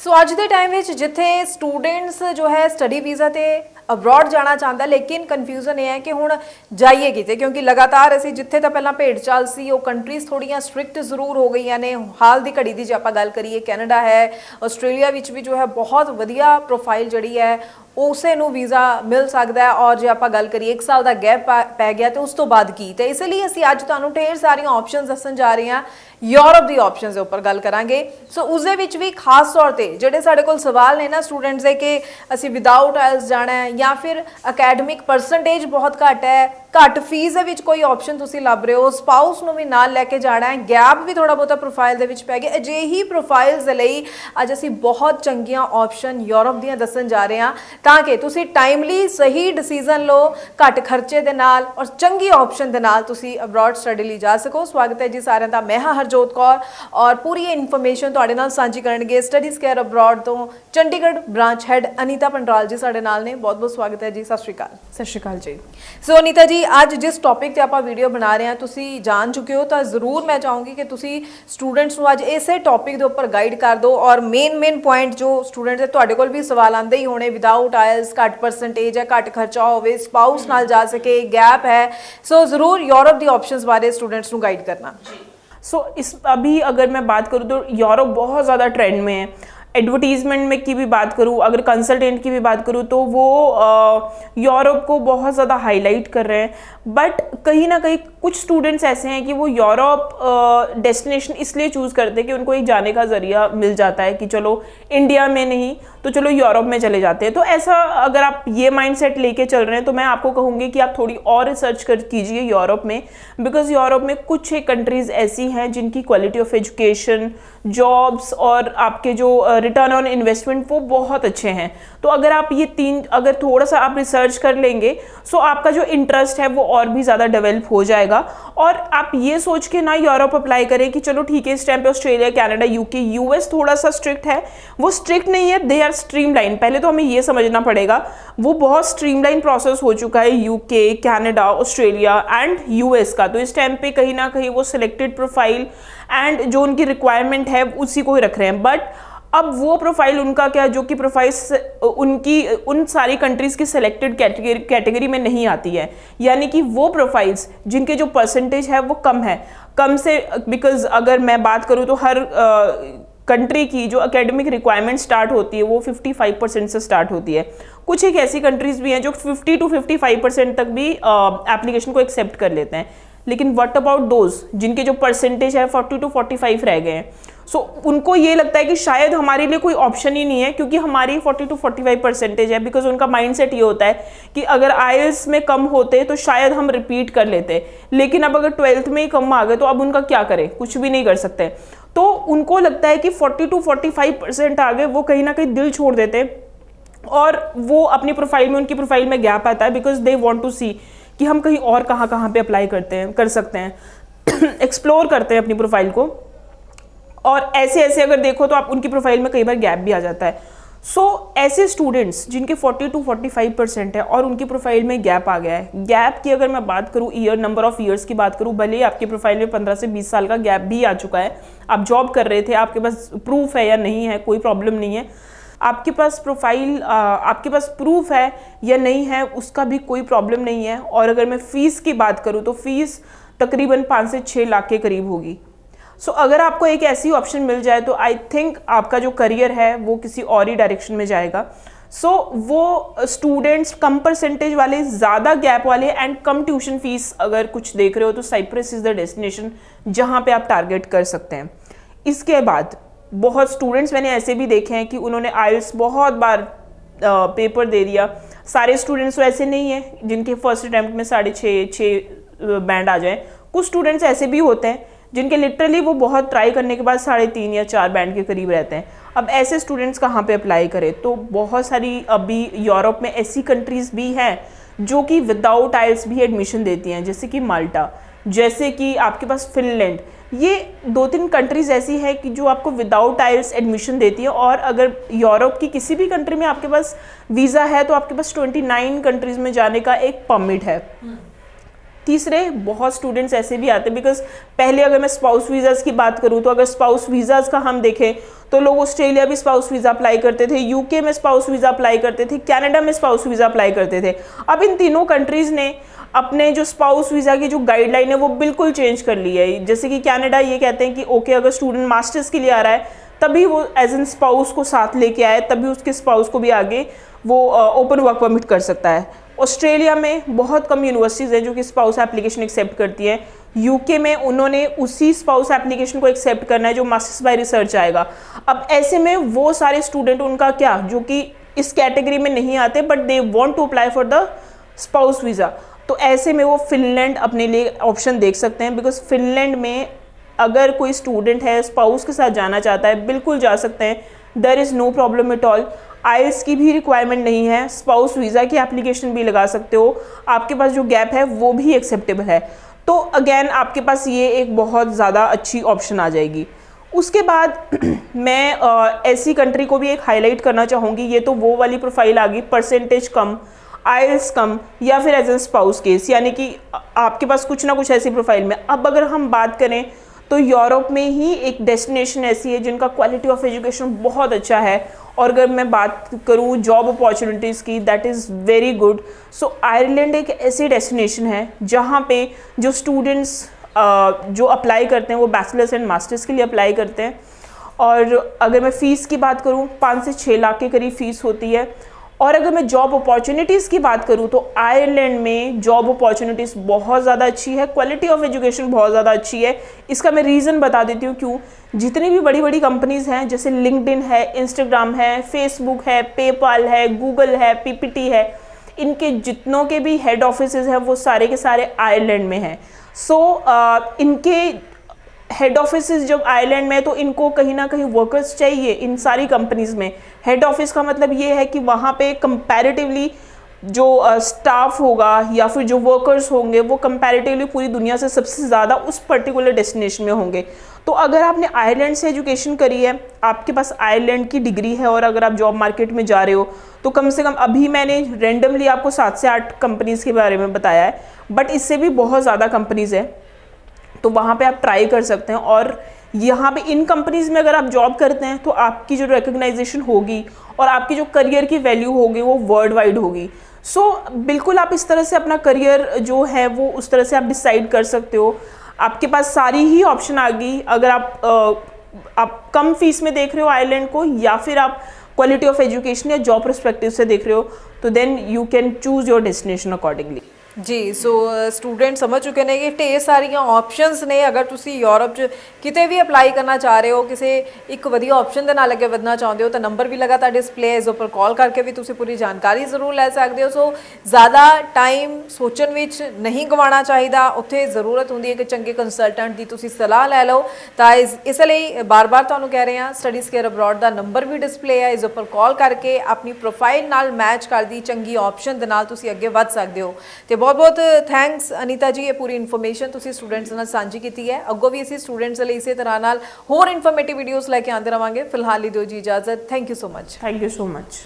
सो अज के टाइम जिथे स्टूडेंट्स जो है स्टडी वीज़ा ते अब्रॉड जाना चाहता, लेकिन कन्फ्यूजन ये है कि हुण जाइए किते, क्योंकि लगातार असीं जिथे तो पहला भेड़ चाल सी वो कंट्रीज़ थोड़ियां स्ट्रिक्ट जरूर हो गई ने। हाल की घड़ी की जो आप गल करिए, कैनेडा है, आस्ट्रेलिया विच भी जो है बहुत वधिया प्रोफाइल जिहड़ी है उसे नूं वीज़ा मिल सकता है। और जो आप गल करिए 1 साल का गैप पै गया तो उस तो बाद की, तो इसलिए असीं अज तुहानूं ढेर सारियां ऑप्शनस दस्सण जा रहे हैं। यूरोप की ऑप्शनस के उपर गल करांगे। सो उसदे विच भी खास तौर पर जिहड़े साडे कोल सवाल ने ना स्टूडेंट्स दे कि असीं विदाउट आइल्स जाना है या फिर अकैडमिक परसेंटेज बहुत घट है, घट फीस दे विच कोई ऑप्शन तुसीं लभ रहे हो, स्पाउस नूं भी नाल लैके जाना है, गैप भी थोड़ा बहुता प्रोफाइल दे विच पै गया, अजिही प्रोफाइल्स दे लई अज असीं बहुत चंगियां ऑप्शन यूरोप दीयां दस्सण जा रहे हैं ताकि तुसीं टाइमली सही डिसीजन लो, घट खर्चे दे नाल और चंगी ऑप्शन दे नाल तुसीं अब्रॉड स्टडी लई जा सको। स्वागत है जी सारिਆਂ ਦਾ। मैं हाँ हरजोत कौर और पूरी इन्फॉर्मेशन तुहाडे नाल सांझी करनगे स्टडीज़ केयर अब्रॉड तो चंडीगढ़ ब्रांच हैड अनीता पंडराल जी साडे नाल ने। बहुत बहुत स्वागत है जी। सत श्री अकाल। सत श्री अकाल जी। सो अनीता जी, अज जिस टॉपिक ते आपां वीडियो बना रहे हैं तुसीं जान चुके हो, तो जरूर मैं चाहूँगी कि तुसीं स्टूडेंट्स नूं अज इसे टॉपिक के उपर गाइड कर दो और मेन पॉइंट जो स्टूडेंट्स तुहाडे कोल भी सवाल आते ही होने, विदाउट आइल्स, घट परसेंटेज है, घट खर्चा होवे, स्पाउस नाल जा सके, गैप है, सो जरूर यूरोप की ऑप्शंस बारे स्टूडेंट्स नूं गाइड करना। इस अभी अगर मैं बात करूँ तो यूरोप बहुत ज़्यादा ट्रेंड में है। एडवर्टीजमेंट में की भी बात करूँ, अगर कंसल्टेंट की भी बात करूँ तो वो यूरोप को बहुत ज़्यादा हाईलाइट कर रहे हैं। बट कहीं ना कहीं कुछ स्टूडेंट्स ऐसे हैं कि वो यूरोप डेस्टिनेशन इसलिए चूज़ करते हैं कि उनको एक जाने का ज़रिया मिल जाता है कि चलो इंडिया में नहीं तो चलो यूरोप में चले जाते हैं। तो ऐसा अगर आप ये माइंडसेट लेके चल रहे हैं तो मैं आपको कहूँगी कि आप थोड़ी और रिसर्च कीजिए यूरोप में, बिकॉज यूरोप में कुछ एक कंट्रीज़ ऐसी हैं जिनकी क्वालिटी ऑफ एजुकेशन, जॉब्स और आपके जो रिटर्न ऑन इन्वेस्टमेंट वो बहुत अच्छे हैं। तो अगर आप ये तीन अगर थोड़ा सा आप रिसर्च कर लेंगे सो आपका जो इंटरेस्ट है वो और भी ज़्यादा डेवलप हो जाएगा। और आप ये सोच के ना यूरोप अप्लाई करें कि चलो ठीक है इस टाइम पे ऑस्ट्रेलिया, कनाडा, यूके, यूएस थोड़ा सा स्ट्रिक्ट है, वो स्ट्रिक्ट नहीं है, दे आर स्ट्रीमलाइन। पहले तो हमें ये समझना पड़ेगा वो बहुत स्ट्रीमलाइन प्रोसेस हो चुका है UK, Canada, Australia and US का। तो इस टाइम पे कहीं ना कहीं वो सिलेक्टेड प्रोफाइल एंड जो उनकी रिक्वायरमेंट है उसी को ही रख रहे हैं। बट अब वो प्रोफाइल उनका क्या, जो कि प्रोफाइल्स उनकी उन सारी कंट्रीज़ की सिलेक्टेड कैटेगरी में नहीं आती है, यानी कि वो प्रोफाइल्स जिनके जो परसेंटेज है वो कम से बिकॉज अगर मैं बात करूँ तो हर कंट्री की जो एकेडमिक रिक्वायरमेंट स्टार्ट होती है वो 55% से स्टार्ट होती है। कुछ एक ऐसी कंट्रीज़ भी हैं जो 50 to 55% तक भी एप्लीकेशन को एक्सेप्ट कर लेते हैं। लेकिन व्हाट अबाउट दोज जिनके जो परसेंटेज है 40 to 45 रह गए हैं। सो उनको ये लगता है कि शायद हमारे लिए कोई ऑप्शन ही नहीं है क्योंकि हमारी 40 to 45 परसेंटेज है। बिकॉज उनका माइंडसेट ये होता है कि अगर आईएलटीएस में कम होते तो शायद हम रिपीट कर लेते, लेकिन अब अगर 12th में ही कम आ गए तो अब उनका क्या करें, कुछ भी नहीं कर सकते। तो उनको लगता है कि 40 to 45% आ गए, वो कहीं ना कहीं दिल छोड़ देते और वो अपनी प्रोफाइल में, उनकी प्रोफाइल में गैप आता है बिकॉज दे वॉन्ट टू सी कि हम कहीं और कहाँ पे अप्लाई कर सकते हैं एक्सप्लोर करते हैं अपनी प्रोफाइल को। और ऐसे अगर देखो तो आप उनकी प्रोफाइल में कई बार गैप भी आ जाता है। सो ऐसे स्टूडेंट्स जिनके 40 to 45% है और उनकी प्रोफाइल में गैप आ गया है, गैप की अगर मैं बात करूँ नंबर ऑफ ईयर्स की बात करूँ, भले ही आपकी प्रोफाइल में 15 से 20 साल का गैप भी आ चुका है, आप जॉब कर रहे थे, आपके पास प्रूफ है या नहीं है, कोई प्रॉब्लम नहीं है, आपके पास आपके पास प्रूफ है या नहीं है उसका भी कोई प्रॉब्लम नहीं है। और अगर मैं फ़ीस की बात करूँ तो फीस तकरीबन 5 से 6 लाख के करीब होगी। सो अगर आपको एक ऐसी ऑप्शन मिल जाए तो आई थिंक आपका जो करियर है वो किसी और ही डायरेक्शन में जाएगा। सो वो स्टूडेंट्स कम परसेंटेज वाले, ज़्यादा गैप वाले एंड कम ट्यूशन फीस अगर कुछ देख रहे हो तो साइप्रस इज़ द डेस्टिनेशन जहाँ पे आप टारगेट कर सकते हैं। इसके बाद बहुत स्टूडेंट्स मैंने ऐसे भी देखे हैं कि उन्होंने आइल्स बहुत बार पेपर दे दिया। सारे स्टूडेंट्स तो ऐसे नहीं हैं जिनके फर्स्ट अटैम्प्ट में 6.5 बैंड आ जाए। कुछ स्टूडेंट्स ऐसे भी होते हैं जिनके लिटरली वो बहुत ट्राई करने के बाद 3.5 या 4 बैंड के करीब रहते हैं। अब ऐसे स्टूडेंट्स कहाँ पे अप्लाई करें? तो बहुत सारी अभी यूरोप में ऐसी कंट्रीज़ भी हैं जो कि विदाउट आइल्स भी एडमिशन देती हैं, जैसे कि माल्टा, जैसे कि आपके पास फिनलैंड। ये 2-3 कंट्रीज़ ऐसी है कि जो आपको विदाउट आइल्स एडमिशन देती है। और अगर यूरोप की किसी भी कंट्री में आपके पास वीज़ा है तो आपके पास 29 कंट्रीज़ में जाने का एक परमिट है। तीसरे बहुत स्टूडेंट्स ऐसे भी आते हैं, बिकॉज पहले अगर मैं स्पाउस वीज़ाज़ की बात करूँ तो अगर स्पाउस वीज़ाज़ का हम देखें तो लोग ऑस्ट्रेलिया भी स्पाउस वीज़ा अप्लाई करते थे, यूके में स्पाउस वीज़ा अप्लाई करते थे, कनाडा में स्पाउस वीज़ा अप्लाई करते थे। अब इन तीनों कंट्रीज़ ने अपने जो स्पाउस वीज़ा की जो गाइडलाइन है वो बिल्कुल चेंज कर ली है। जैसे कि कनाडा ये कहते हैं कि ओके, अगर स्टूडेंट मास्टर्स के लिए आ रहा है तभी वो एज एन स्पाउस को साथ लेके आए, तभी उसके स्पाउस को भी आगे वो ओपन वर्क परमिट कर सकता है। ऑस्ट्रेलिया में बहुत कम यूनिवर्सिटीज़ हैं जो कि स्पाउस एप्लीकेशन एक्सेप्ट करती हैं। यूके में उन्होंने उसी स्पाउस एप्लीकेशन को एक्सेप्ट करना है जो मास्टर्स बाय रिसर्च आएगा। अब ऐसे में वो सारे स्टूडेंट, उनका क्या, जो कि इस कैटेगरी में नहीं आते but they want to apply for the spouse visa, तो ऐसे में वो फिनलैंड अपने लिए ऑप्शन देख सकते हैं। बिकॉज फिनलैंड में अगर कोई स्टूडेंट है स्पाउस के साथ जाना चाहता है, बिल्कुल जा सकते हैं, there is no problem at all. Aisles की भी रिक्वायरमेंट नहीं है, स्पाउस वीज़ा की एप्लीकेशन भी लगा सकते हो, आपके पास जो गैप है वो भी एक्सेप्टेबल है। तो अगेन आपके पास ये एक बहुत ज़्यादा अच्छी ऑप्शन आ जाएगी। उसके बाद मैं ऐसी कंट्री को भी एक हाईलाइट करना चाहूँगी। ये तो वो वाली प्रोफाइल आ गई, परसेंटेज कम, आइल्स कम, या फिर एज एन स्पाउस केस, यानी कि आपके पास कुछ ना कुछ ऐसी प्रोफाइल में। अब अगर हम बात करें तो यूरोप में ही एक डेस्टिनेशन ऐसी है जिनका क्वालिटी ऑफ एजुकेशन बहुत अच्छा है, और अगर मैं बात करूँ जॉब अपॉर्चुनिटीज़ की, that is very good. So Ireland एक ऐसी डेस्टिनेशन है जहाँ पे जो स्टूडेंट्स जो अप्लाई करते हैं वो बैचलर्स एंड मास्टर्स के लिए अप्लाई करते हैं। और अगर मैं फ़ीस की बात करूँ 5 से 6 लाख के करीब फ़ीस होती है। और अगर मैं जॉब अपॉर्चुनिटीज़ की बात करूँ तो आयरलैंड में जॉब अपॉर्चुनिटीज़ बहुत ज़्यादा अच्छी है, क्वालिटी ऑफ एजुकेशन बहुत ज़्यादा अच्छी है। इसका मैं रीज़न बता देती हूँ क्यों। जितनी भी बड़ी बड़ी कंपनीज़ हैं, जैसे लिंक्डइन है, इंस्टाग्राम है, फेसबुक है, पेपाल है, गूगल है, पीपीटी है, इनके जितनों के भी हेड ऑफिसेज हैं वो सारे के सारे आयरलैंड में हैं। सो इनके हेड ऑफिसेज जब आयरलैंड में है तो इनको कहीं ना कहीं वर्कर्स चाहिए इन सारी कंपनीज़ में। हेड ऑफिस का मतलब ये है कि वहाँ पे कंपैरेटिवली जो स्टाफ होगा या फिर जो वर्कर्स होंगे वो कंपैरेटिवली पूरी दुनिया से सबसे ज़्यादा उस पर्टिकुलर डेस्टिनेशन में होंगे। तो अगर आपने आयरलैंड से एजुकेशन करी है, आपके पास आयरलैंड की डिग्री है, और अगर आप जॉब मार्केट में जा रहे हो तो कम से कम, अभी मैंने रेंडमली आपको 7 से 8 कंपनीज़ के बारे में बताया है, बट इससे भी बहुत ज़्यादा कंपनीज़ है, तो वहाँ पे आप ट्राई कर सकते हैं। और यहाँ पे इन कंपनीज़ में अगर आप जॉब करते हैं तो आपकी जो रिकग्नाइजेशन होगी और आपकी जो करियर की वैल्यू होगी वो वर्ल्ड वाइड होगी। सो बिल्कुल आप इस तरह से अपना करियर जो है वो उस तरह से आप डिसाइड कर सकते हो। आपके पास सारी ही ऑप्शन आ गई। अगर आप कम फीस में देख रहे हो आयरलैंड को, या फिर आप क्वालिटी ऑफ एजुकेशन या जॉब पर्सपेक्टिव से देख रहे हो, तो then you can choose your destination accordingly. जी, सो स्टूडेंट समझ चुके ने कि ढेर सारियां ऑप्शनस ने। अगर ਤੁਸੀਂ यूरोप 'ਚ ਕਿਤੇ ਵੀ ਅਪਲਾਈ ਕਰਨਾ ਚਾਹ ਰਹੇ ਹੋ, ਕਿਸੇ ਇੱਕ ਵਧੀਆ ਆਪਸ਼ਨ ਦੇ ਨਾਲ ਅੱਗੇ ਵਧਣਾ ਚਾਹੁੰਦੇ ਹੋ, ਤਾਂ ਨੰਬਰ ਵੀ ਲਗਾਤਾਰ ਡਿਸਪਲੇ ਹੈ, ਇਸ ਉੱਪਰ ਕਾਲ ਕਰਕੇ ਵੀ ਤੁਸੀਂ ਪੂਰੀ ਜਾਣਕਾਰੀ ਜ਼ਰੂਰ ਲੈ ਸਕਦੇ ਹੋ। ਸੋ ਜ਼ਿਆਦਾ ਟਾਈਮ ਸੋਚਣ ਵਿੱਚ ਨਹੀਂ ਗਵਾਉਣਾ ਚਾਹੀਦਾ, ਉੱਥੇ ਜ਼ਰੂਰਤ ਹੁੰਦੀ ਹੈ ਕਿ ਚੰਗੇ ਕੰਸਲਟੈਂਟ ਦੀ ਤੁਸੀਂ ਸਲਾਹ ਲੈ ਲਓ। ਤਾਂ ਇਸ ਲਈ ਬਾਰ-ਬਾਰ ਤੁਹਾਨੂੰ ਕਹਿ ਰਹੇ ਹਾਂ, ਸਟੱਡੀਜ਼ ਕੇਅਰ ਅਬਰੋਡ ਦਾ ਨੰਬਰ ਵੀ ਡਿਸਪਲੇ ਹੈ, ਇਸ ਉੱਪਰ ਕਾਲ ਕਰਕੇ ਆਪਣੀ ਪ੍ਰੋਫਾਈਲ ਨਾਲ ਮੈਚ ਕਰਦੀ ਚੰਗੀ ਆਪਸ਼ਨ ਦੇ ਨਾਲ ਤੁਸੀਂ ਅੱਗੇ ਵਧ ਸਕਦੇ ਹੋ। ਤੇ बहुत बहुत थैंक्स अनीता जी, ये पूरी इन्फॉर्मेशन तुसी स्टूडेंट्स नाल सांझी कीती है। अगों भी असीं स्टूडेंट्स लई इसे तरह नाल होर इन्फॉर्मेटिव वीडियोज़ लैके आंदे रहांगे। फिलहाल ली दिओ जी इजाजत। Thank you so much. Thank you so much.